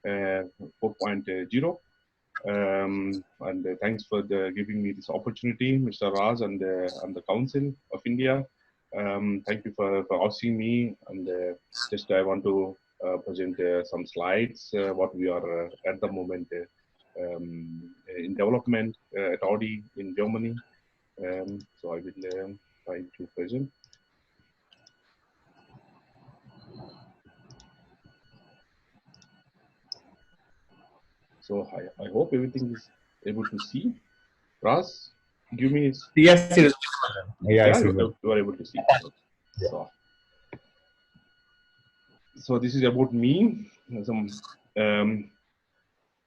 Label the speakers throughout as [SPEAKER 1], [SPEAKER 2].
[SPEAKER 1] 4.0. And thanks for giving me this opportunity, Mr. Russ and the Council of India. Thank you for asking me. And just I want to present some slides, what we are at the moment in development at Audi in Germany. So I will try to present. So I hope everything is able to see. Russ, give me.
[SPEAKER 2] Yes, it is.
[SPEAKER 1] Yeah, you are able to see. Okay. So this is about me.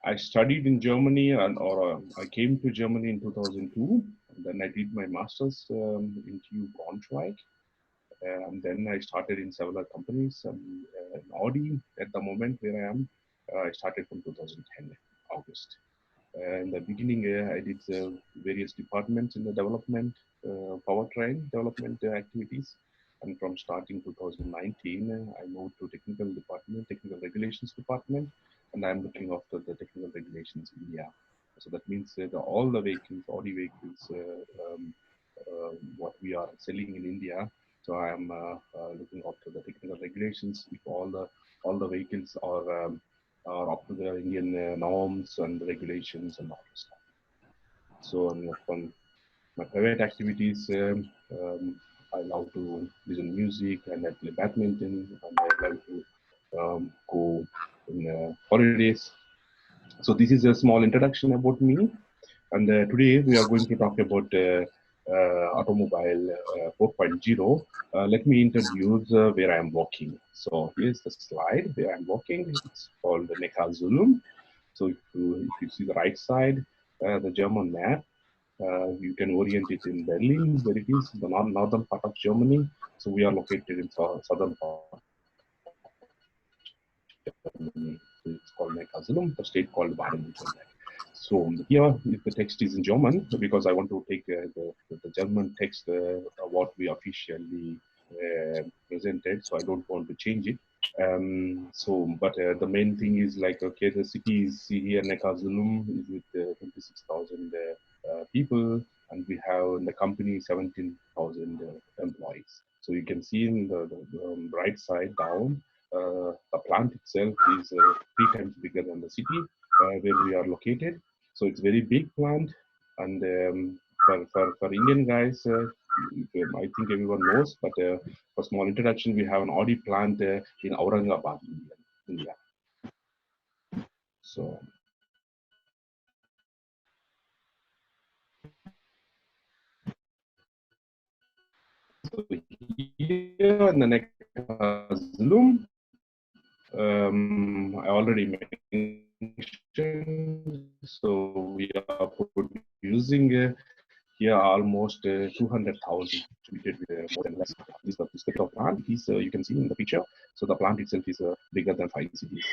[SPEAKER 1] I studied in Germany, or I came to Germany in 2002. Then I did my master's in TU Braunschweig. And then I started in several companies. In Audi, at the moment where I am, I started from 2010, August. In the beginning, I did various departments in the development, powertrain development activities. And from starting 2019, I moved to technical department, technical regulations department, and I'm looking after the technical regulations in India. So that means that all the vehicles, Audi vehicles, what we are selling in India. So I'm looking after the technical regulations. If all the vehicles are up to the Indian norms and regulations and all that stuff. So from my private activities, I love to listen music and I play badminton and I love to go in holidays. So this is a small introduction about me. And today we are going to talk about automobile 4.0. Let me introduce where I am working. So here's the slide where I'm working. It's called the Neckarsulm. So if you see the right side, the German map, you can orient it in Berlin, where it is, the northern part of Germany. So we are located in southern part of Germany. So it's called Neckarsulm, the state called Baden-Württemberg. So here the text is in German because I want to take the German text what we officially presented, so I don't want to change it. But the main thing is like, okay, the city is here, Neckarsulm is with 26,000 people, and we have in the company 17,000 employees. So you can see in the right side down, the plant itself is 3 times bigger than the city where we are located. So it's very big plant, and for Indian guys, I think everyone knows, but for small introduction, we have an Audi plant in Aurangabad, India. So here in the next Zoom, I already mentioned, so we are producing here almost 200,000 treated with more than less. This is the state of plant. You can see in the picture. So the plant itself is bigger than 5 cities.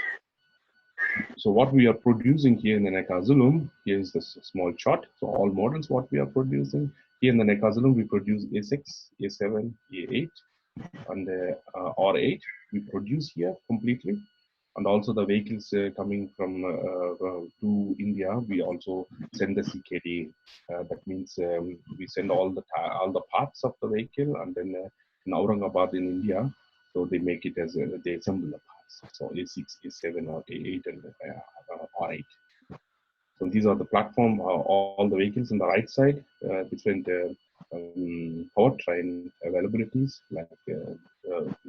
[SPEAKER 1] So what we are producing here in the Neckarsulm, here is this small chart. So all models what we are producing here in the Neckarsulm, we produce A6, A7, A8, and R8. We produce here completely, and also the vehicles coming from to India, we also send the CKD. That means we send all the parts of the vehicle, and then in Aurangabad in India, so they make it as they assemble the parts. So A6, A7, or A8, and R8. So these are the platform, all the vehicles on the right side, different powertrain availabilities like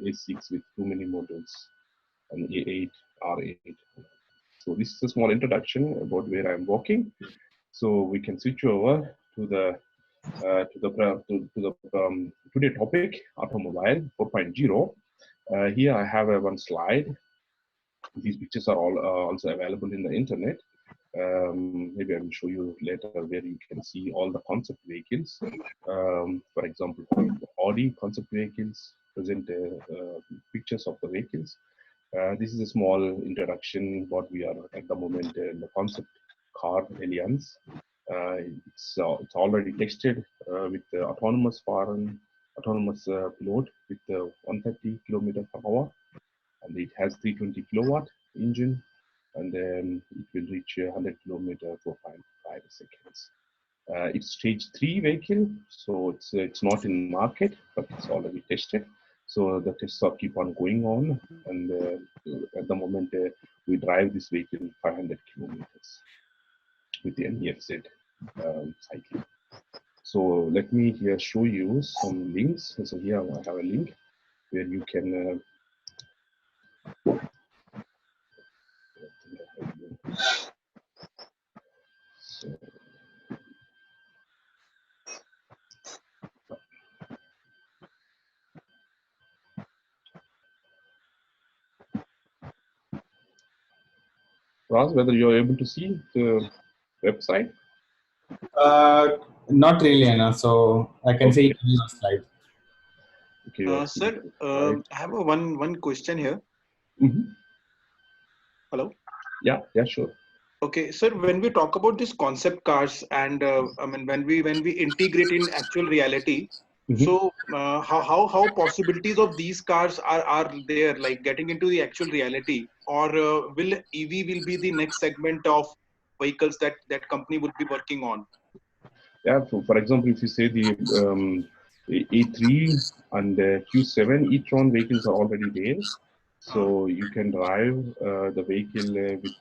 [SPEAKER 1] A6 with too many models and A8, R8. So this is a small introduction about where I'm working. So we can switch over to the today topic, automobile 4.0. Here I have one slide. These pictures are all also available in the internet. Maybe I will show you later where you can see all the concept vehicles. For example, Audi concept vehicles present pictures of the vehicles. This is a small introduction what we are at the moment in the concept car alliance. It's already tested with the autonomous pilot with 130 km/h, and it has 320 kilowatt engine. and then it will reach 100 kilometer 4.5 seconds. It's stage 3 vehicle, so it's not in market, but it's already tested. So the tests are keep on going on, and at the moment we drive this vehicle 500 kilometers with the NEFZ cycling. So let me here show you some links. So here I have a link where you can. So, Ross, whether you're able to see the website?
[SPEAKER 2] Not really, Anna. So I can see
[SPEAKER 1] Okay.
[SPEAKER 2] it on your slide.
[SPEAKER 1] Okay, you are seeing
[SPEAKER 3] Sir,
[SPEAKER 1] the slide.
[SPEAKER 3] I have a one question here.
[SPEAKER 1] Mm-hmm.
[SPEAKER 3] Hello.
[SPEAKER 1] Yeah, sure.
[SPEAKER 3] Okay, sir. When we talk about these concept cars, and I mean when we integrate in actual reality,
[SPEAKER 1] Mm-hmm.
[SPEAKER 3] so how possibilities of these cars are there, like getting into the actual reality, or will EV will be the next segment of vehicles that company will be working on?
[SPEAKER 1] Yeah, for example, if you say the A3 and Q7 e-tron vehicles are already there, so you can drive the vehicle with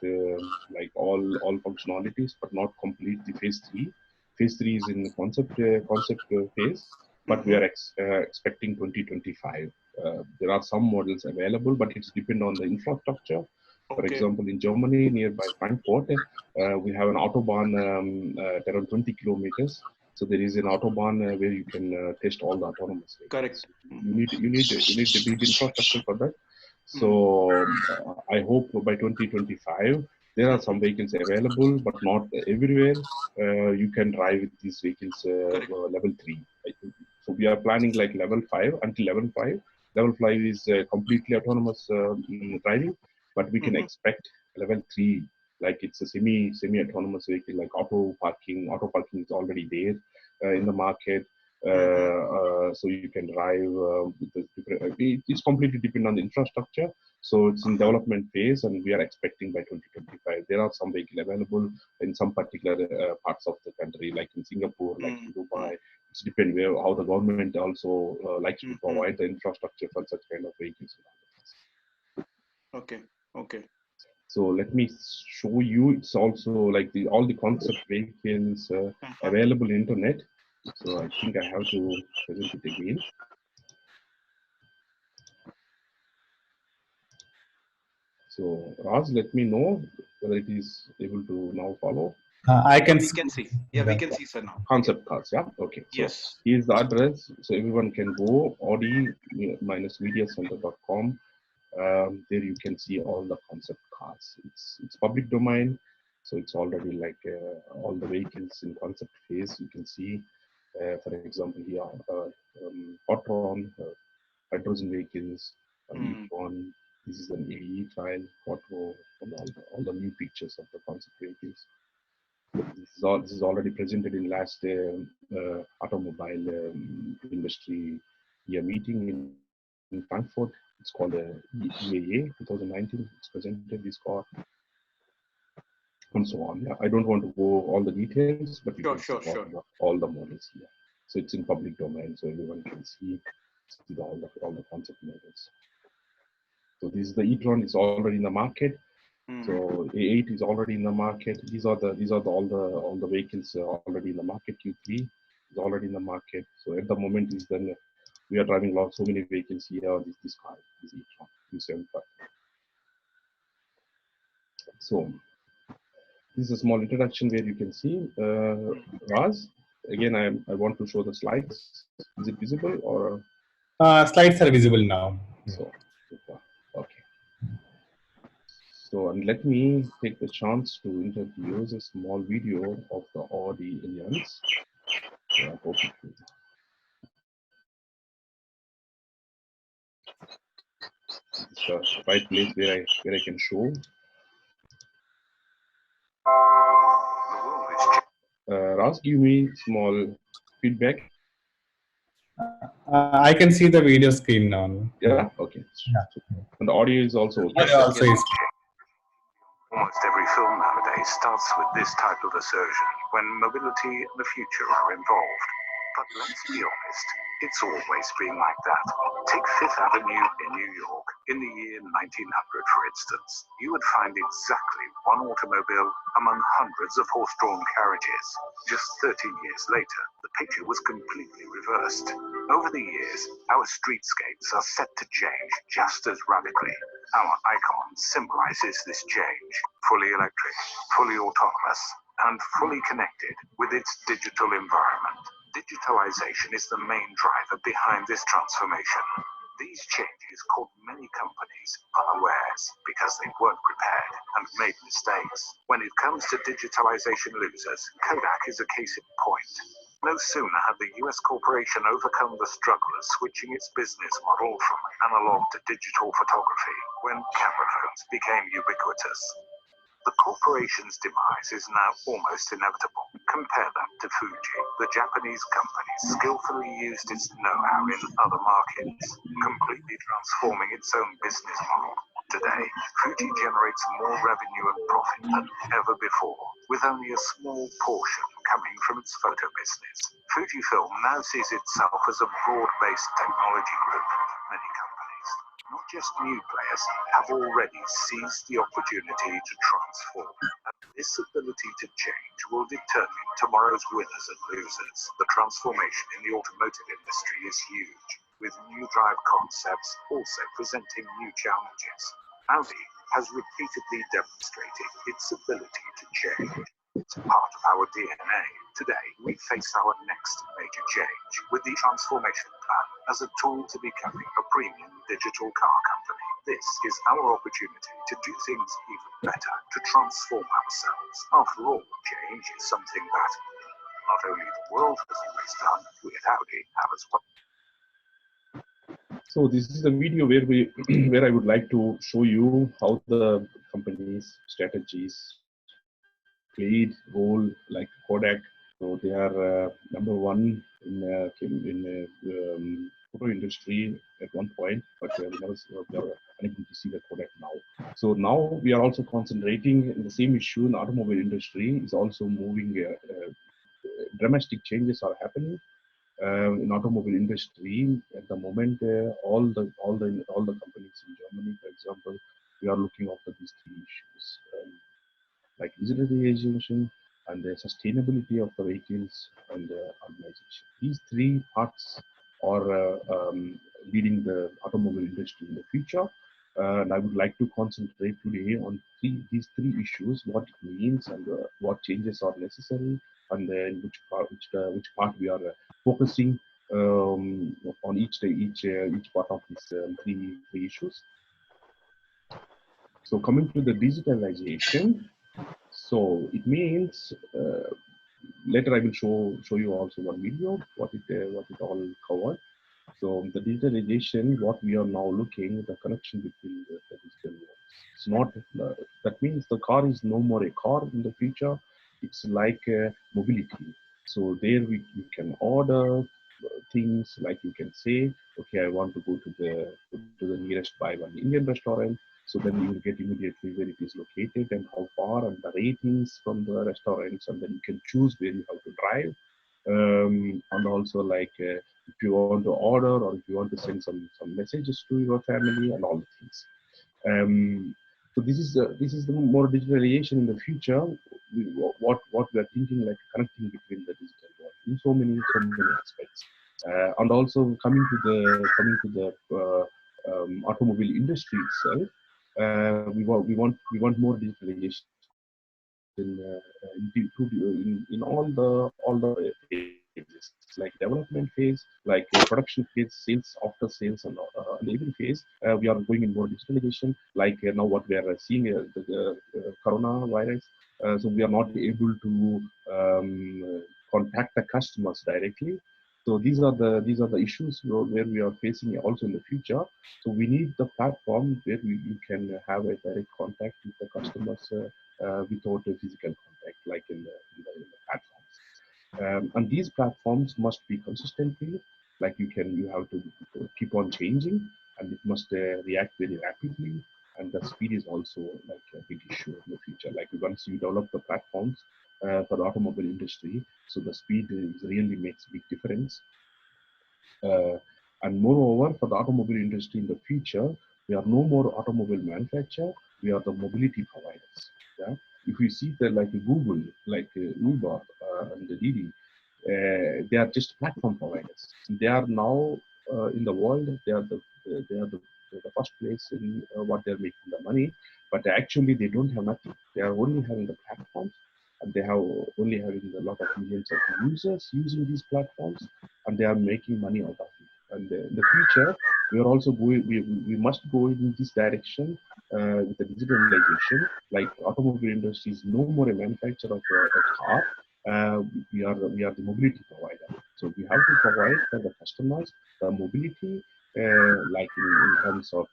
[SPEAKER 1] like all functionalities, but not complete the phase 3. Phase 3 is in the concept phase, but we are expecting 2025. There are some models available, but it's depend on the infrastructure. For
[SPEAKER 3] Okay.
[SPEAKER 1] example, in Germany, nearby Frankfurt, we have an autobahn at around 20 kilometers. So there is an autobahn where you can test all the autonomous vehicles.
[SPEAKER 3] Correct.
[SPEAKER 1] You need the big infrastructure for that. So I hope by 2025 there are some vehicles available, but not everywhere. You can drive with these vehicles
[SPEAKER 3] Correct.
[SPEAKER 1] level 3. So we are planning like level 5 until level 5. Level 5 is completely autonomous driving, but we can expect level 3, like it's a semi autonomous vehicle, like auto parking. Auto parking is already there in the market. So you can drive with the it's completely dependent on the infrastructure. So it's in development phase, and we are expecting by 2025 there are some vehicles available in some particular parts of the country, like in Singapore, like in Dubai. It's depend where how the government also likes to provide the infrastructure for such kind of vehicles.
[SPEAKER 3] Okay. Okay.
[SPEAKER 1] So let me show you. It's also like all the concept vehicles available in internet. So I think I have to present it again. So Raj, let me know whether it is able to now follow.
[SPEAKER 2] I
[SPEAKER 3] Yeah,
[SPEAKER 2] can
[SPEAKER 3] we
[SPEAKER 2] see
[SPEAKER 3] can see. Yeah, we
[SPEAKER 2] the
[SPEAKER 3] can see, sir, now.
[SPEAKER 1] Concept cars, yeah. Okay, so
[SPEAKER 3] Yes.
[SPEAKER 1] here's the address. So everyone can go audi-mediacenter.com. There you can see all the concept cars. It's public domain, so it's already like all the vehicles in concept phase. You can see, for example, here Hotron, hydrogen vehicles, e-tron. This is an AE trial, Quattro, and all the new pictures of the concept vehicles. This is already presented in last automobile industry year meeting in Frankfurt. It's called EAA 2019. It's presented this car and so on. Yeah, I don't want to go all the details, but you can see all the models here. So it's in public domain, so everyone can see all the concept models. So this is the e-tron is already in the market. So A8 is already in the market. These are all the vehicles already in the market. Q3 is already in the market. So at the moment is then we are driving so many vehicles here. This car, this e-tron, Q75. So this is a small introduction where you can see Raz. Again, I want to show the slides. Is it visible or?
[SPEAKER 2] slides are visible now.
[SPEAKER 1] So okay. So, and let me take the chance to introduce a small video of the Audi Alliance. So I hope it will. It's the right place where I can show. Ras, give me small feedback.
[SPEAKER 2] I can see the video screen now.
[SPEAKER 1] Yeah. Okay.
[SPEAKER 2] Yeah.
[SPEAKER 1] And the audio is also okay.
[SPEAKER 2] Audio also is.
[SPEAKER 4] Almost every film nowadays starts with this type of assertion when mobility and the future are involved. But let's be honest, it's always been like that. Take Fifth Avenue in New York. In the year 1900, for instance, you would find exactly one automobile among hundreds of horse-drawn carriages. Just 13 years later, the picture was completely reversed. Over the years, our streetscapes are set to change just as radically. Our icon symbolizes this change: fully electric, fully autonomous, and fully connected with its digital environment. Digitalization is the main driver behind this transformation. These changes caught many companies unawares because they weren't prepared and made mistakes. When it comes to digitalization losers, Kodak is a case in point. No sooner had the US corporation overcome the struggle of switching its business model from analog to digital photography when camera phones became ubiquitous. The corporation's demise is now almost inevitable. Compare that to Fuji. The Japanese company skillfully used its know-how in other markets, completely transforming its own business model. Today, Fuji generates more revenue and profit than ever before, with only a small portion coming from its photo business. Fujifilm now sees itself as a broad-based technology group. Many companies, not just new players, have already seized the opportunity to transform. And this ability to change will determine tomorrow's winners and losers. The transformation in the automotive industry is huge, with new drive concepts also presenting new challenges. Audi has repeatedly demonstrated its ability to change. It's part of our DNA. Today, we face our next major change with the transformation plan as a tool to becoming a premium digital car company. This is our opportunity to do things even better, to transform ourselves. After all, change is something that not only the world has always done, we at Audi have as well.
[SPEAKER 1] So this is the video where where I would like to show you how the company's strategies played role like Kodak. So they are number one in photo industry at one point, but we are unable to see the Kodak now. So now we are also concentrating in the same issue in the automobile industry. Is also moving. Dramatic changes are happening in automobile industry at the moment. All the companies in Germany, for example, we are looking after these three issues. Like digitalization and the sustainability of the vehicles and urbanization. These three parts are leading the automobile industry in the future. And I would like to concentrate today on these three issues: what it means and what changes are necessary, and in which part we are focusing on each part of these three issues. So coming to the digitalization. So it means later I will show you also one video what it all covered. So the digitalization, what we are now looking, the connection between the digital worlds. It's not that means the car is no more a car in the future. It's like mobility. So there you can order things, like you can say, okay, I want to go to the nearest buy one Indian restaurant. So then you will get immediately where it is located and how far and the ratings from the restaurants, and then you can choose where you have to drive. And also like if you want to order or if you want to send some messages to your family and all the things. So this is the more digitalization in the future. What we are thinking, like connecting between the digital world in so many aspects. And also coming to the automobile industry itself. We want more digitalization in all the phases, like development phase, like production phase, sales, after sales, and the every phase. We are going in more digitalization. Like now, what we are seeing the coronavirus. So we are not able to contact the customers directly. So these are the issues where we are facing also in the future. So we need the platform where you can have a direct contact with the customers without a physical contact, like in the platforms. And these platforms must be consistently, like you have to keep on changing, and it must react very rapidly, and the speed is also like a big issue in the future. Like once you develop the platforms for the automobile industry, so the speed is really makes big difference. And moreover, for the automobile industry in the future, we are no more automobile manufacturer. We are the mobility providers. Yeah. If you see the like Google, like Uber and the Didi, they are just platform providers. They are now in the world. They are the first place in what they are making the money. But actually, they don't have nothing. They are only having the platforms, and they have only having a lot of millions of users using these platforms, and they are making money out of it. And in the future, we are also going. We must go in this direction with the digitalization. Like automobile industry is no more a manufacturer of a car. We are the mobility provider. So we have to provide for the customers the mobility, like in terms of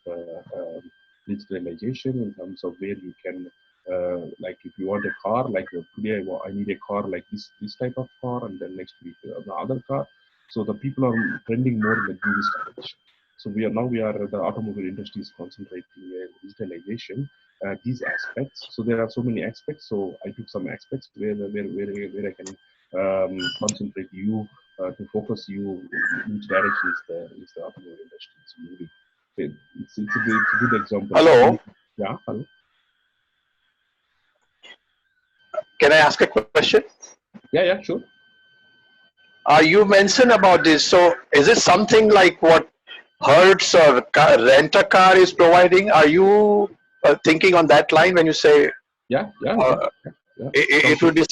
[SPEAKER 1] digitalization, in terms of where you can. Like if you want a car, like today I need a car like this type of car, and then next week the other car. So the people are trending more in this direction. So we are the automobile industry is concentrating digitalization these aspects. So there are so many aspects. So I took some aspects where I can concentrate you to focus you which direction is the automobile industry is moving. It's a good example.
[SPEAKER 5] Hello.
[SPEAKER 1] Yeah. Hello.
[SPEAKER 5] Can I ask a question?
[SPEAKER 1] Yeah. Sure.
[SPEAKER 5] You mentioned about this. So is it something like what Hertz or Rent a Car is providing? Are you thinking on that line when you say
[SPEAKER 1] Yeah.
[SPEAKER 5] it would be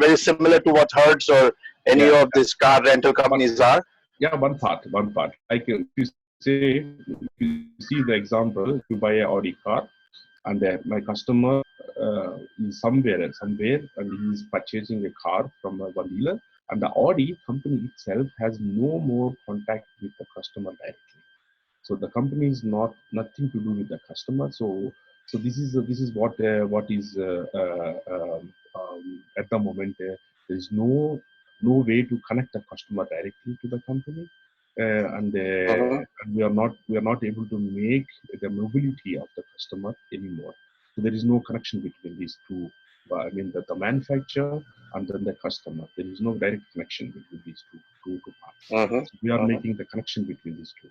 [SPEAKER 5] very similar to what Hertz or any of these car rental companies are?
[SPEAKER 1] Yeah, one part. Like if you see the example, you buy an Audi car, and my customer is somewhere, and he is purchasing a car from one dealer, and the Audi company itself has no more contact with the customer directly. So the company is nothing to do with the customer. So this is what is at the moment. There is no way to connect the customer directly to the company, and we are not able to make the mobility of the customer anymore. So there is no connection between these two. I mean the manufacturer and then the customer. There is no direct connection between these two parts. So we are making the connection between these two.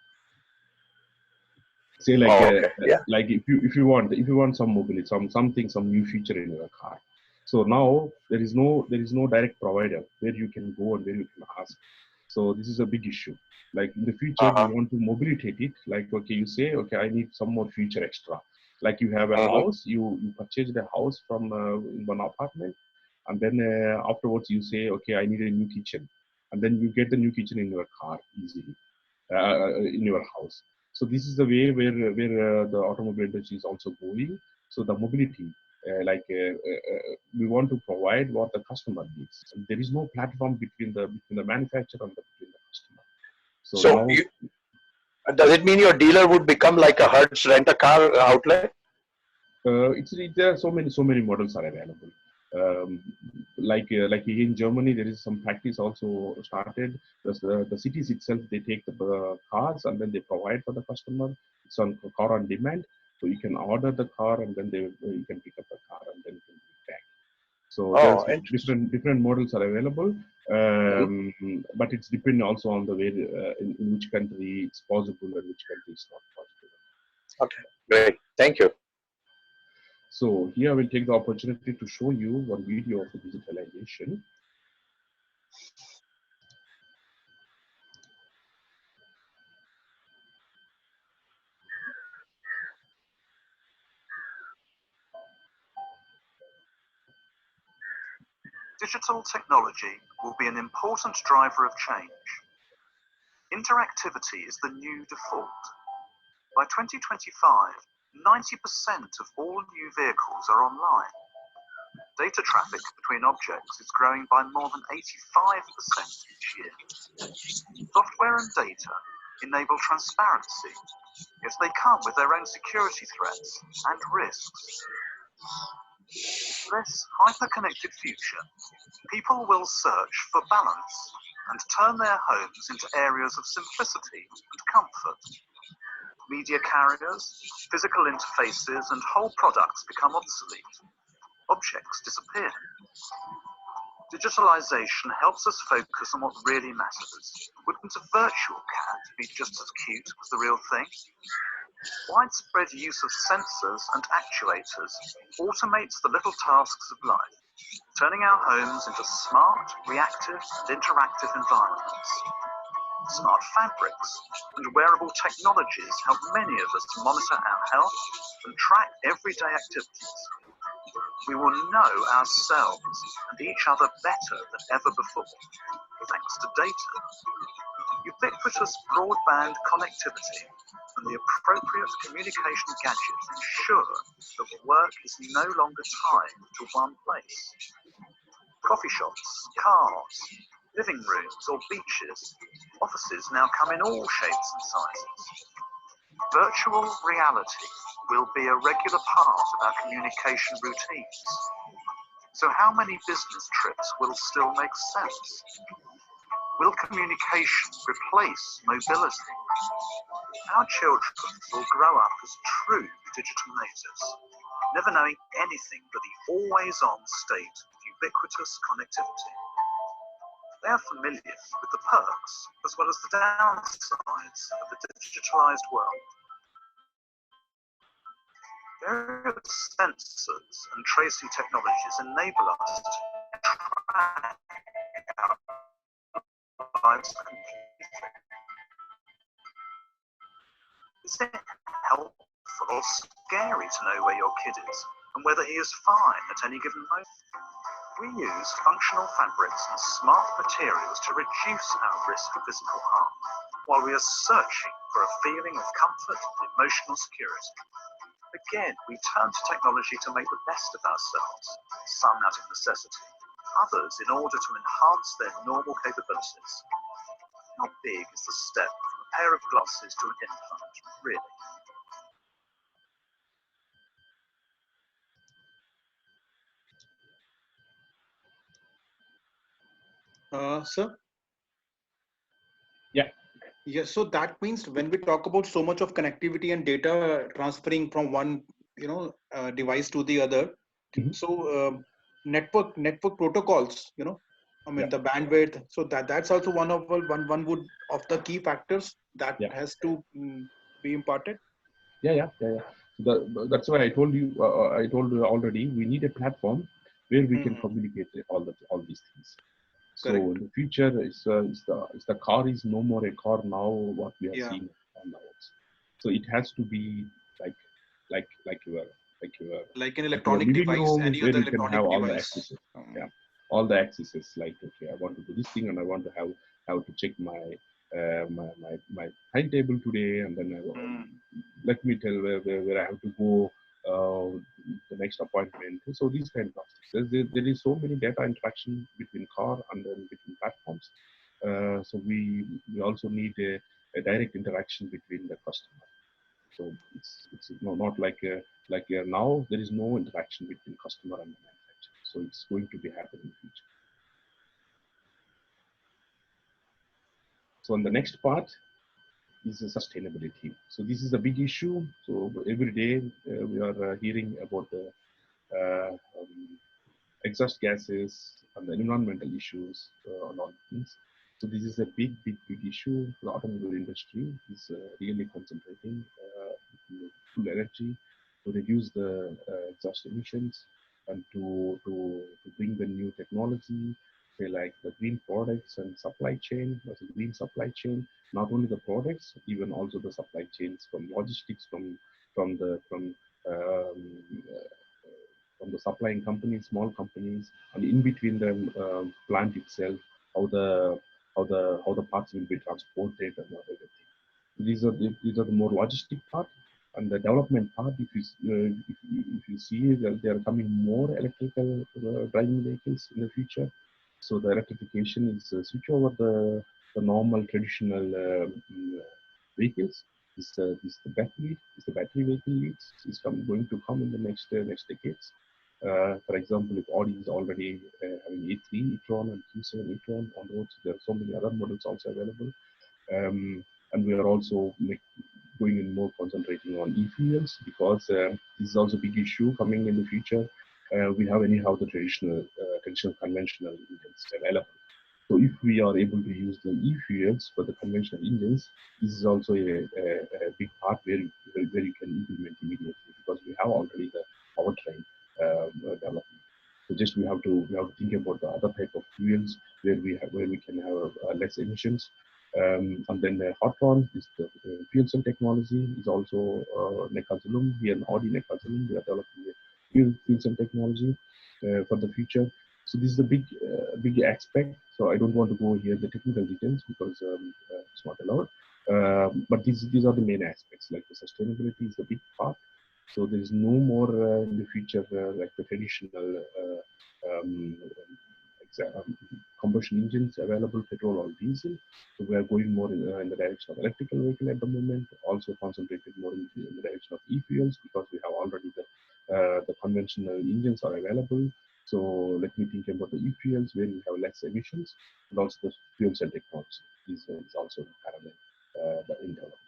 [SPEAKER 1] Say like like if you want some mobility, some new feature in your car. So now there is no direct provider where you can go and where you can ask. So this is a big issue. Like in the future, we want to mobilitate it. Like okay, you say okay, I need some more feature extra. Like you have a house, you purchase the house from one apartment, and then afterwards you say okay, I need a new kitchen, and then you get the new kitchen in your car easily in your house. So this is the way where the automobile industry is also going. So the mobility, we want to provide what the customer needs. And there is no platform between the manufacturer and between the customer. So now,
[SPEAKER 5] does it mean your dealer would become like a Hertz Rent a Car outlet?
[SPEAKER 1] There are so many models are available. Like in Germany, there is some practice also started. The cities itself, they take the cars and then they provide for the customer. It's on car on demand, so you can order the car and then you can pick up the car and then you can bring it back. So there's different models are available, but it's depending also on the way in which country it's possible and which country is not possible.
[SPEAKER 5] Okay, great, thank you.
[SPEAKER 1] So here I will take the opportunity to show you one video of the digitalization.
[SPEAKER 4] Digital technology will be an important driver of change. Interactivity is the new default. By 2025, 90% of all new vehicles are online. Data traffic between objects is growing by more than 85% each year. Software and data enable transparency, yet they come with their own security threats and risks. In this hyper-connected future, people will search for balance and turn their homes into areas of simplicity and comfort. Media carriers, physical interfaces, and whole products become obsolete. Objects disappear. Digitalization helps us focus on what really matters. Wouldn't a virtual cat be just as cute as the real thing? Widespread use of sensors and actuators automates the little tasks of life, turning our homes into smart, reactive, and interactive environments. Smart fabrics and wearable technologies help many of us monitor our health and track everyday activities. We will know ourselves and each other better than ever before, thanks to data. Ubiquitous broadband connectivity and the appropriate communication gadgets ensure that work is no longer tied to one place. Coffee shops, cars, living rooms or beaches, offices now come in all shapes and sizes. Virtual reality will be a regular part of our communication routines. So how many business trips will still make sense? Will communication replace mobility? Our children will grow up as true digital natives, never knowing anything but the always-on state of ubiquitous connectivity. They are familiar with the perks as well as the downsides of the digitalized world. Various sensors and tracing technologies enable us to track our lives completely. Is it helpful or scary to know where your kid is and whether he is fine at any given moment? We use functional fabrics and smart materials to reduce our risk of physical harm, while we are searching for a feeling of comfort and emotional security. Again, we turn to technology to make the best of ourselves, some out of necessity, others in order to enhance their normal capabilities. How big is the step from a pair of glasses to an infant, really?
[SPEAKER 3] Sir?
[SPEAKER 1] Yeah.
[SPEAKER 3] Yes, so that means when we talk about so much of connectivity and data transferring from one, device to the other,
[SPEAKER 1] Mhm.
[SPEAKER 3] so network protocols, I mean
[SPEAKER 1] Yeah.
[SPEAKER 3] the bandwidth. So that's also one would of the key factors that
[SPEAKER 1] Yeah.
[SPEAKER 3] has to be imparted.
[SPEAKER 1] Yeah. That's why I told you. I told you already. We need a platform where we can
[SPEAKER 3] Mhm.
[SPEAKER 1] communicate all these things. So
[SPEAKER 3] Correct.
[SPEAKER 1] in the future, is the car is no more a car now. What we are
[SPEAKER 3] Yeah.
[SPEAKER 1] seeing now. So it has to be like like like your like your
[SPEAKER 3] Like an
[SPEAKER 1] like your
[SPEAKER 3] electronic
[SPEAKER 1] living
[SPEAKER 3] device,
[SPEAKER 1] room
[SPEAKER 3] any
[SPEAKER 1] where
[SPEAKER 3] other
[SPEAKER 1] you can have
[SPEAKER 3] electronic
[SPEAKER 1] all the
[SPEAKER 3] device.
[SPEAKER 1] accesses. Yeah, all the accesses. Like, okay, I want to do this thing and I want to have to check my timetable today, and then
[SPEAKER 3] Mm.
[SPEAKER 1] let me tell where I have to go, the next appointment. So these kind of things. There is so many data interaction between car and then between platforms. So we also need a direct interaction between the customer. So it's not like now there is no interaction between customer and the manufacturer. So it's going to be happening in the future. So on the next part is the sustainability. So this is a big issue. So every day we are hearing about the exhaust gases and the environmental issues and all things. So this is a big issue. The automobile industry is really concentrating full energy to reduce the exhaust emissions and to bring the new technology, say like the green products and supply chain. As a green supply chain, not only the products, even also the supply chains from logistics, um, from the supplying companies, small companies, and in between the plant itself, how the parts will be transported and everything. These are the more logistic part, and the development part. If you see that there are coming more electrical driving vehicles in the future, so the electrification is switch over the normal traditional vehicles. The battery vehicle leads is going to come in the next decades. For example, if Audi is already having A3 e-tron and Q7 e-tron on roads, there are so many other models also available. And we are also going in more concentrating on e-fuels because this is also a big issue coming in the future. We have anyhow the traditional conventional engines available. So if we are able to use the e-fuels for the conventional engines, this is also a big part where you can implement immediately because we have already the powertrain development. So just we have to think about the other type of fuels where we can have less emissions. And then the hot rod is the fuel cell technology is also Neckarsulm. Here in Audi Neckarsulm, we are developing a fuel cell technology for the future. So this is a big aspect. So I don't want to go here the technical details because it's not allowed. But these are the main aspects. Like the sustainability is a big part. So there is no more in the future like the traditional um, combustion engines available, petrol or diesel. So we are going more in the direction of electrical vehicle at the moment. Also concentrated more in the direction of e-fuels because we have already the conventional engines are available. So let me think about the e-fuels where we have less emissions, and also the fuel cell technology is also parallel in development.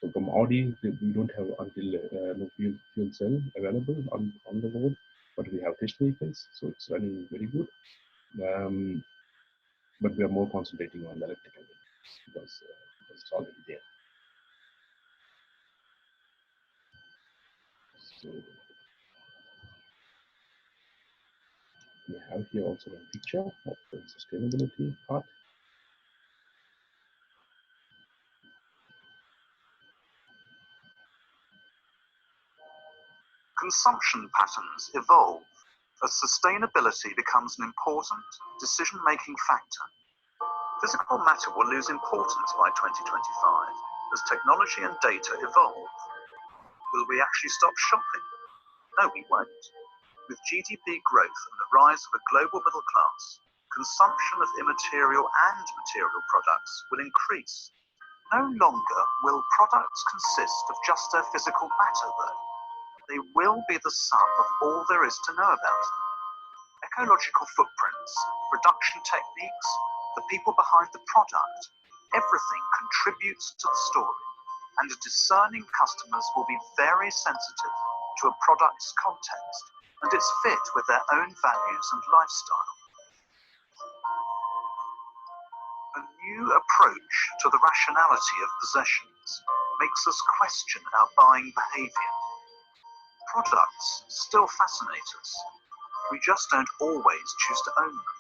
[SPEAKER 1] So from Audi, we don't have until no fuel cell available on the road, but we have test vehicles, so it's running very good. But we are more concentrating on the electrical vehicles because it's already there. So we have here also a picture of the sustainability part.
[SPEAKER 4] Consumption patterns evolve as sustainability becomes an important decision-making factor. Physical matter will lose importance by 2025 as technology and data evolve. Will we actually stop shopping? No, we won't. With GDP growth and the rise of a global middle class, consumption of immaterial and material products will increase. No longer will products consist of just their physical matter, though. They will be the sum of all there is to know about them. Ecological footprints, production techniques, the people behind the product, everything contributes to the story, and discerning customers will be very sensitive to a product's context and its fit with their own values and lifestyle. A new approach to the rationality of possessions makes us question our buying behavior. Products still fascinate us. We just don't always choose to own them.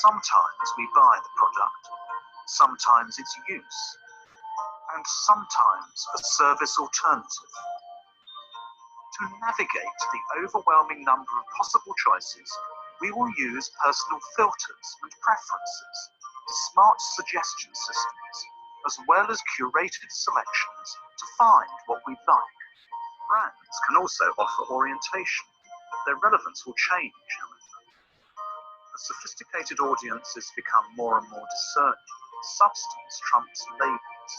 [SPEAKER 4] Sometimes we buy the product, sometimes its use, and sometimes a service alternative. To navigate the overwhelming number of possible choices, we will use personal filters and preferences, smart suggestion systems, as well as curated selections to find what we like. Brands can also offer orientation. Their relevance will change, however. As sophisticated audiences become more and more discerning, substance trumps labels.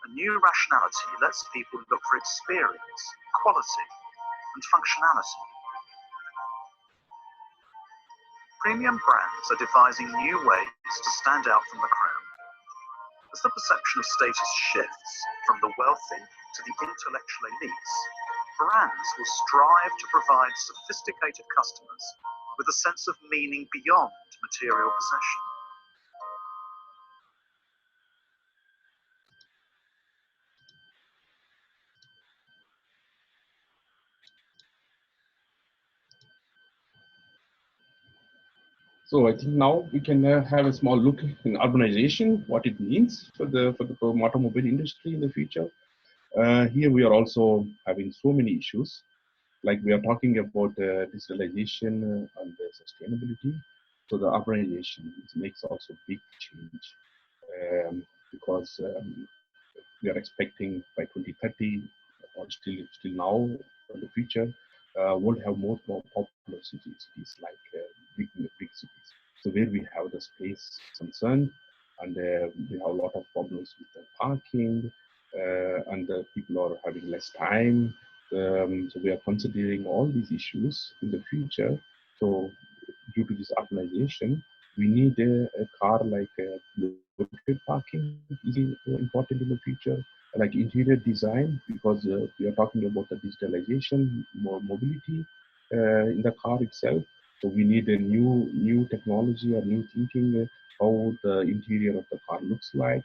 [SPEAKER 4] A new rationality lets people look for experience, quality, and functionality. Premium brands are devising new ways to stand out from the crowd. As the perception of status shifts from the wealthy to the intellectual elites, brands will strive to provide sophisticated customers with a sense of meaning beyond material possession.
[SPEAKER 1] So I think now we can have a small look in urbanization, what it means for the automobile industry in the future. Here we are also having so many issues, like we are talking about digitalization and sustainability. So the urbanization makes also big change because we are expecting by 2030 or still now in the future, we'll have more popular cities like big cities. So where we have the space concern, and we have a lot of problems with the parking, and people are having less time. So we are considering all these issues in the future. So due to this urbanization, we need a car like located parking is important in the future, like interior design, because we are talking about the digitalization, more mobility in the car itself. So we need a new technology or new thinking how the interior of the car looks like.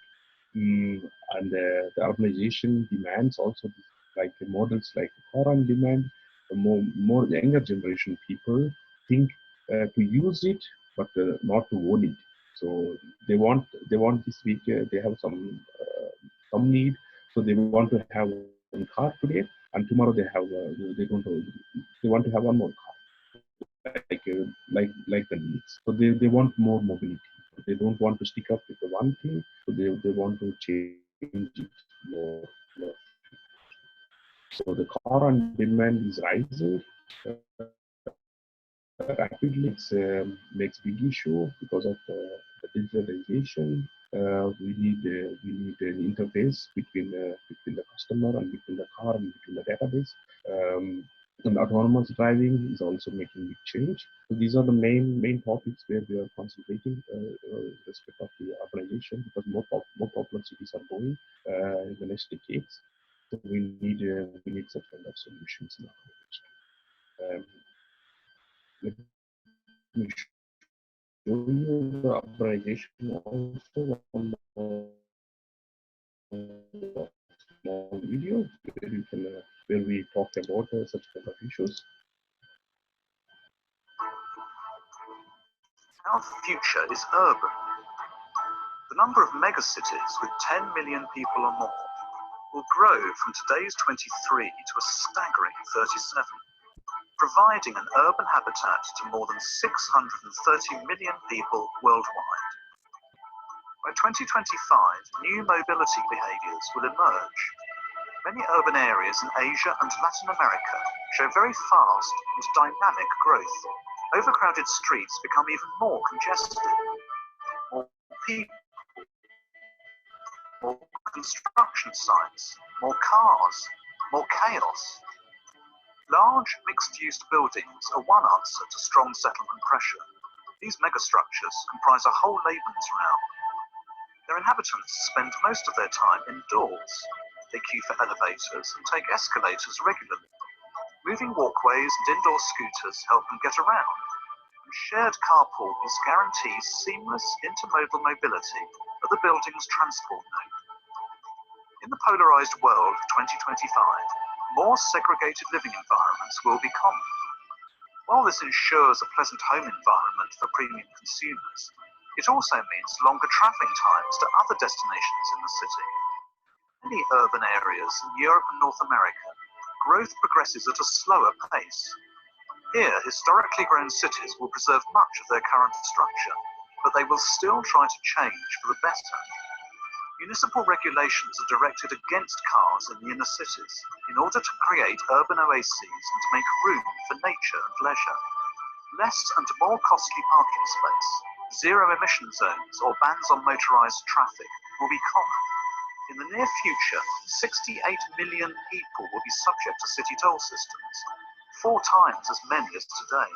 [SPEAKER 1] And the urbanization demands also like models like car on demand. The more younger generation people think to use it, but not to own it. So they want this week. They have some need, so they want to have one car today, and tomorrow they want to have one more car, like the needs. So they want more mobility. They don't want to stick up with the one thing. So they want to change it more. So the car on demand is rising rapidly. It makes big issue because of the digitalization. We need an interface between the customer and between the car and between the database. Um, and autonomous driving is also making big change. So these are the main topics where we are concentrating with respect of the urbanization, because more popular cities are going in the next decades. So we need such kind of solutions now. Let me show you the urbanization also, one more small video where you can where we talk about such kind of issues.
[SPEAKER 4] Our future is urban. The number of megacities with 10 million people or more will grow from today's 23 to a staggering 37, providing an urban habitat to more than 630 million people worldwide. By 2025, new mobility behaviours will emerge. Many urban areas in Asia and Latin America show very fast and dynamic growth. Overcrowded streets become even more congested. More people, more construction sites, more cars, more chaos. Large mixed-use buildings are one answer to strong settlement pressure. These megastructures comprise a whole Lebensraum. Their inhabitants spend most of their time indoors. They queue for elevators and take escalators regularly. Moving walkways and indoor scooters help them get around. And shared carpools guarantee seamless intermodal mobility at the building's transport node. In the polarized world of 2025, more segregated living environments will be common. While this ensures a pleasant home environment for premium consumers, it also means longer travelling times to other destinations in the city. In many urban areas in Europe and North America, growth progresses at a slower pace. Here, historically grown cities will preserve much of their current structure, but they will still try to change for the better. Municipal regulations are directed against cars in the inner cities in order to create urban oases and make room for nature and leisure. Less and more costly parking space, zero emission zones or bans on motorised traffic will be common. In the near future, 68 million people will be subject to city toll systems, 4 times as many as today.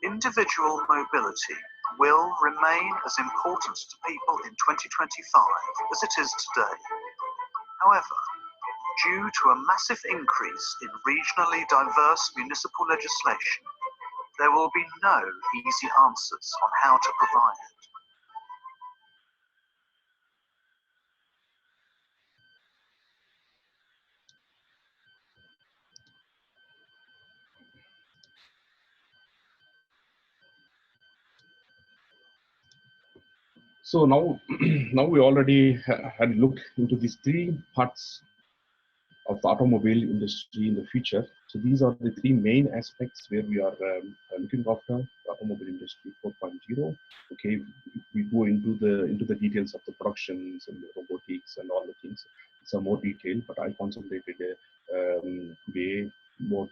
[SPEAKER 4] Individual mobility will remain as important to people in 2025 as it is today. However, due to a massive increase in regionally diverse municipal legislation, there will be no easy answers on how to provide it.
[SPEAKER 1] So now, now we already had looked into these three parts of the automobile industry in the future. So these are the three main aspects where we are looking after the automobile industry 4.0. Okay, if we go into the details of the productions and the robotics and all the things, it's a more detailed, but I concentrated way more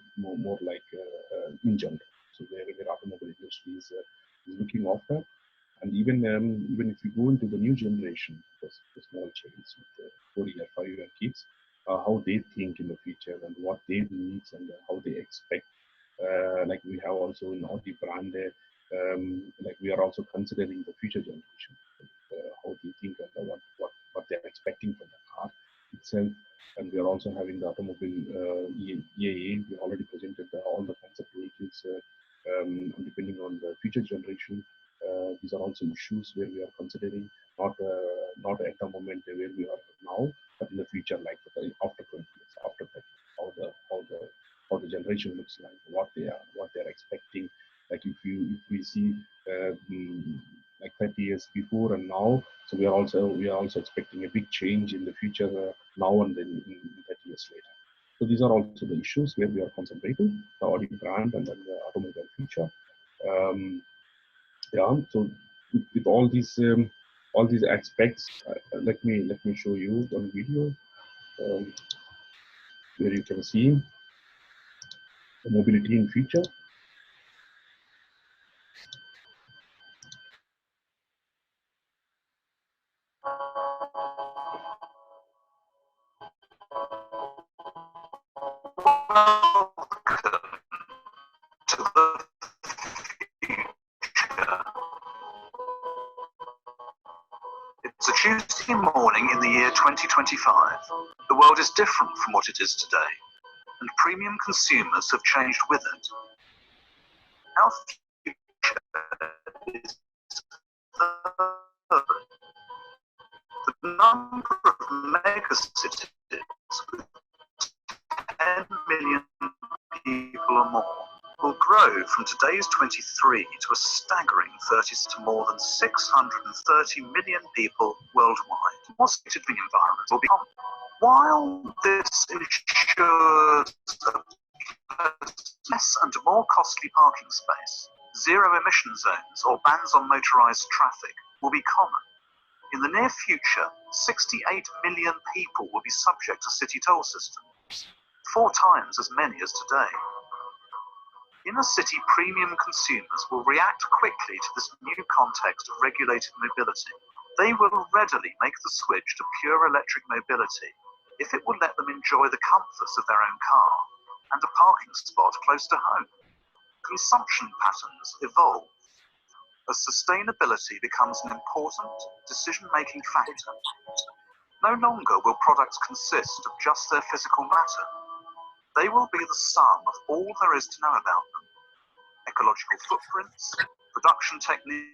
[SPEAKER 1] like in general. So where automobile industry is looking after. And even if you go into the new generation, the small chains with 4-year, 5-year kids, how they think in the future and what they need and how they expect. Like we have also in Audi brand, like we are also considering the future generation, how they think and what they're expecting from the car. itself. And we are also having the automobile EAA. We already presented all the concept vehicles. Depending on the future generation, these are also issues where we are considering, not at the moment where we are now, but in the future, like after 20 years, after 30 years, how the generation looks like, what they are expecting. Like if we see like 30 years before and now, so we are also expecting a big change in the future now and then in 30 years later. So these are also the issues where we are concentrating, the Audi brand and then the automobile future. Yeah, so with all these aspects, let me show you one video where you can see the mobility in future.
[SPEAKER 4] To the It's a Tuesday morning in the year 2025. The world is different from what it is today, and premium consumers have changed with it. Our future is urban. The number of megacities with 10 million people or more will grow from today's 23 to a staggering 30 to more than 630 million people worldwide. More suited living environments will become. While this ensures less and more costly parking space, zero emission zones or bans on motorised traffic will be common. In the near future, 68 million people will be subject to city toll systems, 4 times as many as today. Inner city premium consumers will react quickly to this new context of regulated mobility. They will readily make the switch to pure electric mobility if it will let them enjoy the comforts of their own car and a parking spot close to home. Consumption patterns evolve as sustainability becomes an important decision-making factor. No longer will products consist of just their physical matter. They will be the sum of all there is to know about them. Ecological footprints, production techniques,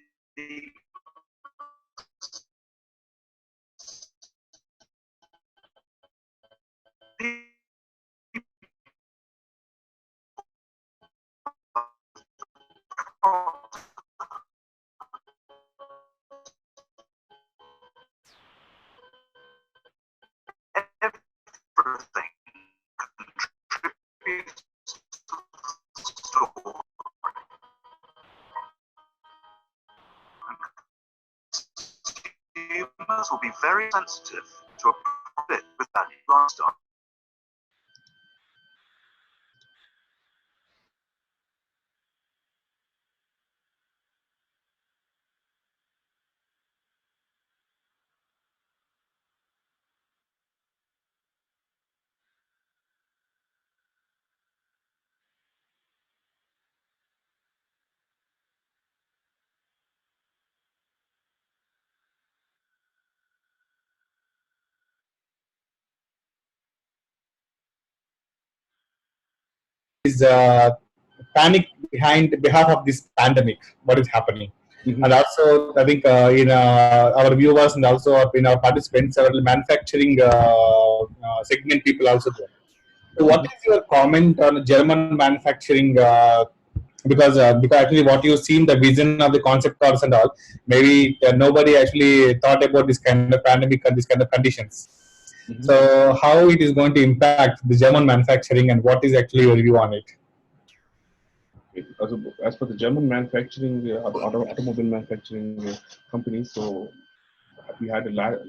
[SPEAKER 4] everything contributes to the story. Consumers will be very sensitive to a product with value lifestyle.
[SPEAKER 2] Is panic behind behalf of this pandemic, what is happening.
[SPEAKER 1] Mhm.
[SPEAKER 2] And also, I think in our viewers and also in our participants, several manufacturing segment people also there. So, what is your comment on German manufacturing? Because actually, what you see in the vision of the concept cars and all, maybe nobody actually thought about this kind of pandemic and this kind of conditions.
[SPEAKER 1] Mhm.
[SPEAKER 2] So, how it is going to impact the German manufacturing, and what is actually your view on it?
[SPEAKER 1] As for the German manufacturing, automobile manufacturing companies, so we had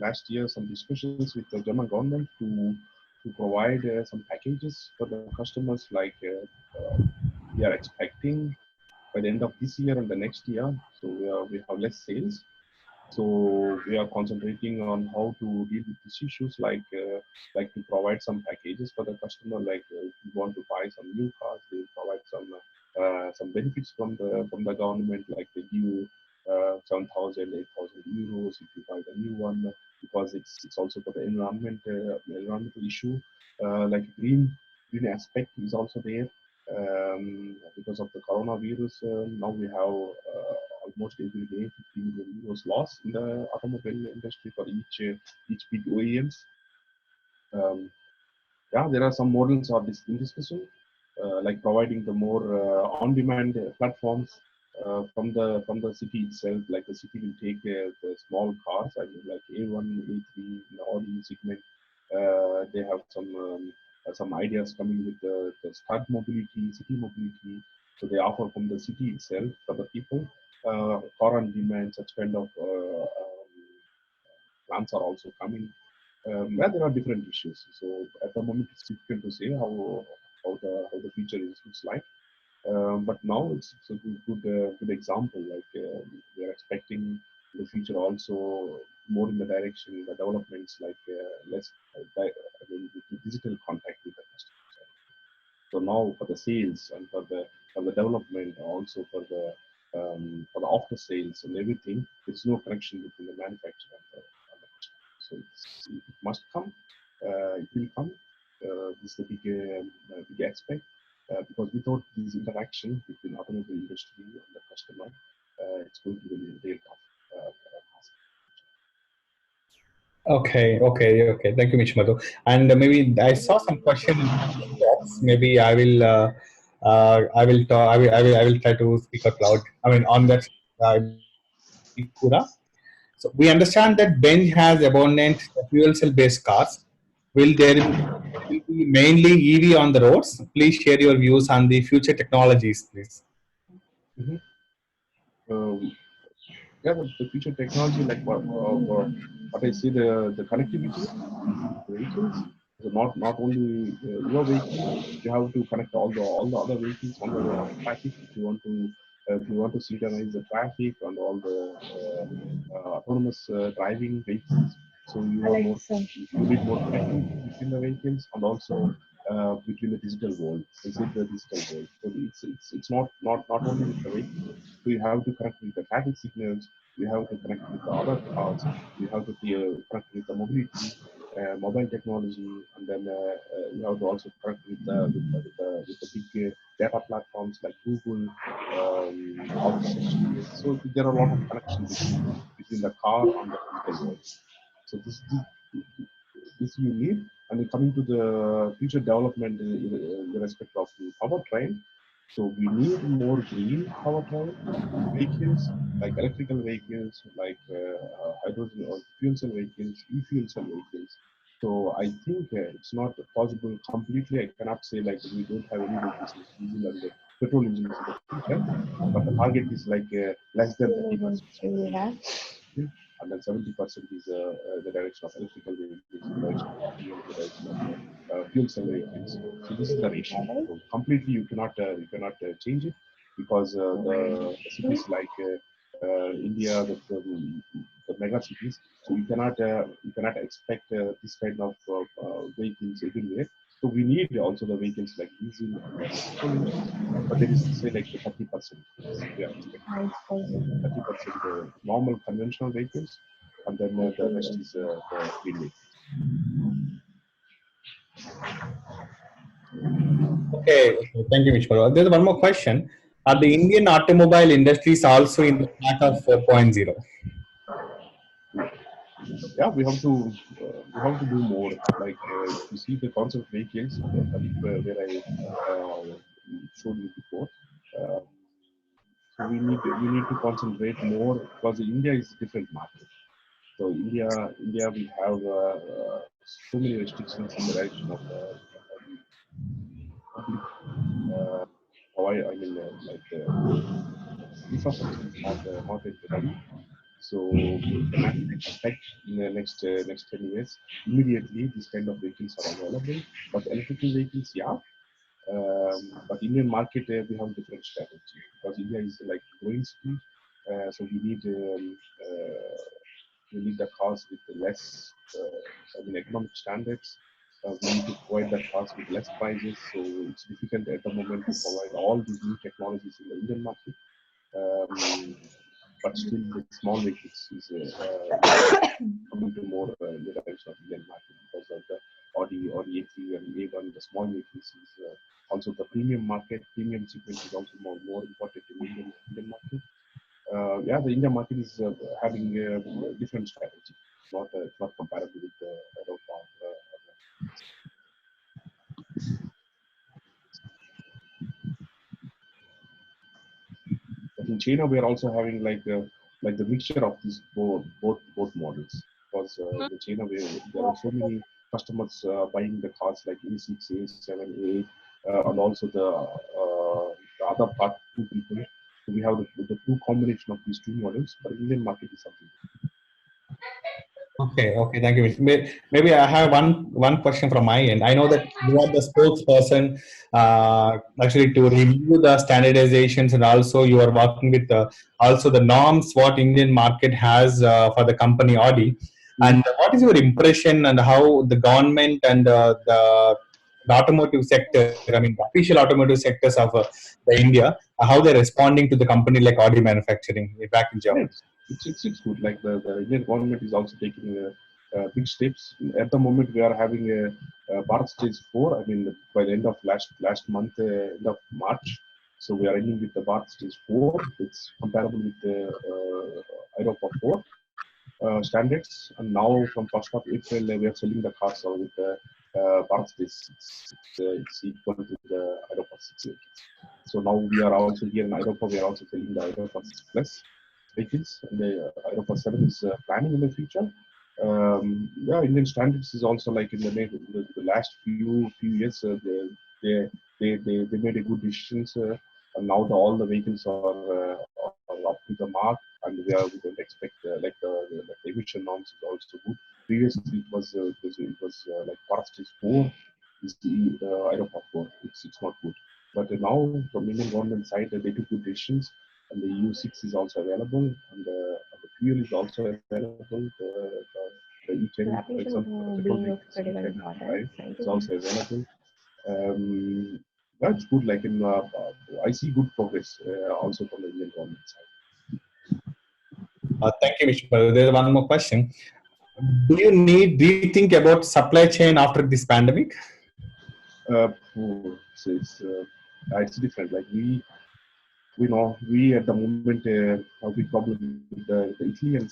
[SPEAKER 1] last year some discussions with the German government to provide some packages for the customers. Like we are expecting by the end of this year and the next year, so we have less sales. So we are concentrating on how to deal with these issues, like to provide some packages for the customer. Like if you want to buy some new cars, they provide some benefits from the government, like they give 7,000, 8,000 euros if you buy the new one. You because it's also for the environmental issue, like green aspect is also there. Because of the coronavirus, now we have almost every day 15 million euros loss in the automobile industry for each big OEMs. Um, yeah, there are some models are in discussion, like providing the more on-demand platforms from the city itself. Like the city will take the small cars, I mean, like A1, A3, in the Audi segment. They have some ideas coming with the stud mobility, city mobility. So they offer from the city itself for the people, car on demand, such kind of plans are also coming. Yeah, there are different issues. So at the moment, it's difficult to say how the future looks like. But now it's a good example. Like we are expecting in the future also more in the direction the developments like less I mean, with the digital contact with the customers. So now for the sales and for the development, also for the after sales and everything, there's no connection between the manufacturer and the customer. So it must come. It will come. This is the big aspect. Because without this interaction between automobile industry and the customer, it's going to be real tough.
[SPEAKER 2] Okay. Thank you, Mr. Madhu. And maybe I saw some question in the box. Maybe I will try to speak out loud. I mean, on that, Ikura. So we understand that Benz has abundant fuel cell based cars. Will be mainly EV on the roads? Please share your views on the future technologies, please.
[SPEAKER 1] Mhm. Um, yeah, the future technology, like what I see, the connectivity between the vehicles. So not only your vehicle, you have to connect all the other vehicles on the traffic if you want to synchronize the traffic and all the autonomous driving vehicles. So you need more connectivity between the vehicles and also between the digital world, inside the digital world. So it's not only with the vehicle. So you have to connect with the traffic signals. You have to connect with the other cars. You have to connect with the mobility, mobile technology, and then you have to also connect with the big data platforms like Google, all the Essci. So there are a lot of connection between the car and the physical world. So this you need. And then coming to the future development in the respect of the powertrain, so we need more green powertrain vehicles, like electrical vehicles, like hydrogen or fuel cell vehicles, e-fuel cell vehicles. So I think it's not possible completely. I cannot say like we don't have any vehicles with diesel and petrol engines in the future, but the target is like less than 30%. And then 70% is the direction of electrical vehicles, the direction of the direction of fuel cell vehicles. So this is the ratio. So completely you cannot change it because the cities like India, the mega cities. So you cannot expect this kind of vehicles everywhere. So we need also the vehicles like diesel and then petrol engines, but there is say like the 30% we are expecting. 30% normal conventional vehicles, and then the rest is the green vehicles.
[SPEAKER 2] Okay. Thank you, Mr. There's one more question. Are the Indian automobile industries also in the part of 4.0?
[SPEAKER 1] Yeah, we have to do more. Like if you see the concept vehicles, the link where I showed you before. Uh, so we need to concentrate more because India is a different market. So India, we have so many restrictions in the direction of public. Uh, I mean, like infrastructure is not yet ready. So we cannot expect in the next 10 years immediately these kind of vehicles are available. But electrical vehicles, yeah. But Indian market we have different strategy because India is like growing speed. So we need the cars with less, economic standards. We need to provide the cars with less prices. So it's difficult at the moment to provide all these new technologies in the Indian market. Um, but still the small vehicles is coming to more in the direction of Indian market because of the Audi A3 and A1. The small vehicles is also the premium market. Premium segment is also more important in Indian market. Yeah, the Indian market is having a different strategy. It's not comparable with the Europa. But in China, we are also having like the mixture of these both models. Because in China, there are so many customers buying the cars like A6, A7, A8, and also the other part two people. So we have the two combination of these two models. But Indian market is something.
[SPEAKER 2] Okay, thank you, Mr. Maybe I have one question from my end. I know that you are the spokesperson actually to review the standardizations, and also you are working with also the norms what Indian market has for the company Audi. And what is your impression and how the government and the automotive sector, I mean, the official automotive sectors of the India, how they're responding to the company like Audi manufacturing back in Germany?
[SPEAKER 1] It's good. Like the Indian government is also taking big steps. At the moment, we are having a Bharat Stage 4. I mean, by the end of last month, end of March. So we are ending with the Bharat Stage 4. It's comparable with the Europa 4 standards. And now from 1st of April, we are selling the cars with the Bharat Stage 6. It's equal to the Europa 6. So now we are also here in Europa. We are also selling the Europa 6 Plus vehicles, and the Europa 7 is planning in the future. Yeah, Indian standards is also like in the last few years, they made a good decisions, and now all the vehicles are up to the mark, and we don't expect like the emission norms is also good. Previously, it was like Bharat Stage 4 is the Europa 4. It's not good. But now from Indian government side, they took good decisions, and the EU6 is also available, and the fuel is also available. The E10, for example, the petrol vehicles, E10, right? It's also available. That's good. Like I see good progress also from the Indian government side.
[SPEAKER 2] Thank you, Mr. Padre. There's one more question. Do you rethink about supply chain after this pandemic?
[SPEAKER 1] It's different. Like we at the moment have a big problem with the Italy and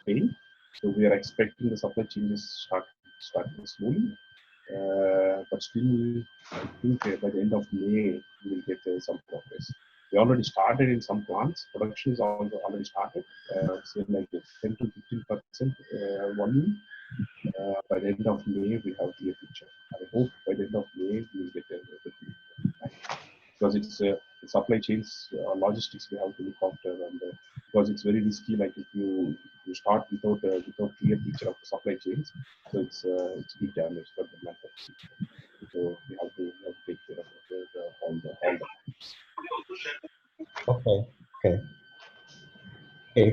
[SPEAKER 1] Spain, so we are expecting the supply changes starting slowly. But still, I think by the end of May we will get some progress. We already started in some plants. Production is also already started. Say like 10 to 15% volume. By the end of May, we have the picture. I hope by the end of May we will get everything because it's supply chains, logistics we have to look after, and because it's very risky. Like if you start without clear picture of the supply chains, so it's big damage for the manufacturing. So we have to take care of all the.
[SPEAKER 2] Okay,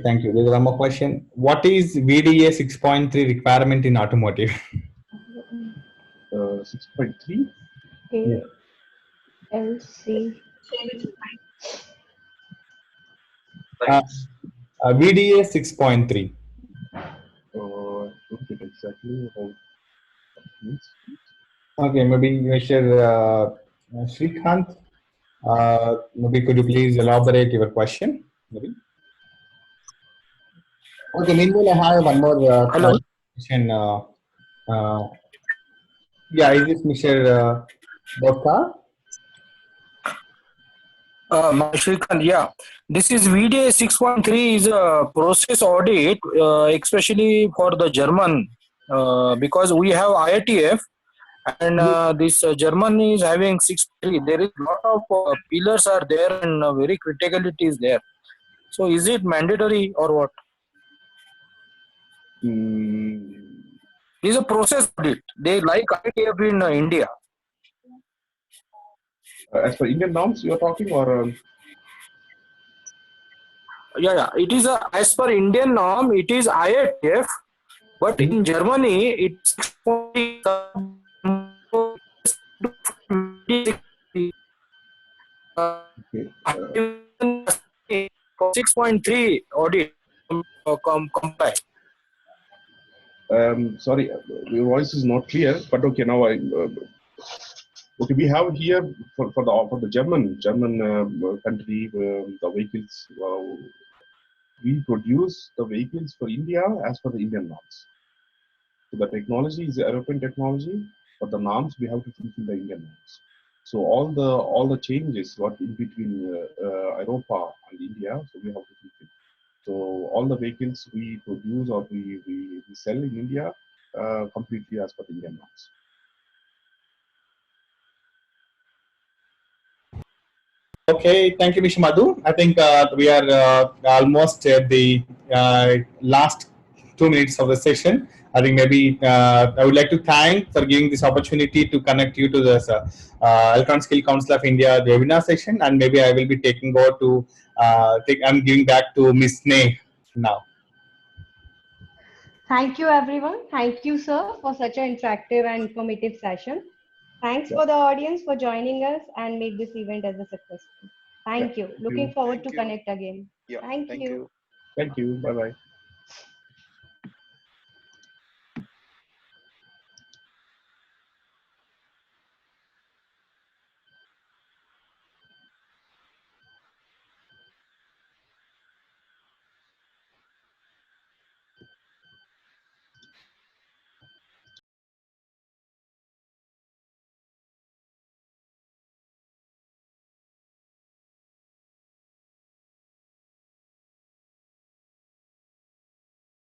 [SPEAKER 2] thank you. There's one more question. What is VDA 6.3 requirement in automotive?
[SPEAKER 1] 6.3?
[SPEAKER 2] Yeah.
[SPEAKER 6] LC.
[SPEAKER 2] VDA 6.3.
[SPEAKER 1] Don't get exactly how it means.
[SPEAKER 2] Okay, maybe Mr. Srikanth, maybe could you please elaborate your question? Maybe. Okay, meanwhile, I have one more question. Yeah, is this Mr. Botka?
[SPEAKER 7] Shrikant, yeah. This is VDA 6.3 is a process audit, especially for the German, because we have IATF and this German is having 6.3. There is a lot of pillars are there and very criticality is there. So is it mandatory or what? This is a process audit. They like IATF in India.
[SPEAKER 1] As per Indian norms, you are talking, or?
[SPEAKER 7] Yeah. It is as per Indian norm, it is IATF, but in Germany, it's 6.3.
[SPEAKER 1] Okay.
[SPEAKER 7] for 6.3 audit comply?
[SPEAKER 1] Sorry, your voice is not clear, but okay, now okay, we have here for the German country the vehicles. We produce the vehicles for India as per the Indian norms. So the technology is European technology, but the norms we have to fulfill the Indian norms. So all the changes what in between Europa and India, so we have to fulfill. So all the vehicles we produce or we sell in India completely as per the Indian norms.
[SPEAKER 2] Okay, thank you, Mr. Madhu. I think we are almost at the last 2 minutes of the session. I think maybe I would like to thank for giving this opportunity to connect you to this Electronic Skill Council of India webinar session, and maybe I will be taking over to I'm giving back to Miss Sneh now.
[SPEAKER 6] Thank you, everyone. Thank you, sir, for such an interactive and informative session. Thanks
[SPEAKER 1] Yeah,
[SPEAKER 6] for the audience for joining us and make this event as a successful.
[SPEAKER 1] yeah.
[SPEAKER 6] Thank you.
[SPEAKER 1] Thank
[SPEAKER 6] Looking
[SPEAKER 1] you.
[SPEAKER 6] forward
[SPEAKER 3] Thank
[SPEAKER 6] to
[SPEAKER 3] you.
[SPEAKER 6] connect again.
[SPEAKER 3] Yeah.
[SPEAKER 6] Thank
[SPEAKER 3] Thank
[SPEAKER 6] you.
[SPEAKER 3] you.
[SPEAKER 1] Thank you. Bye bye.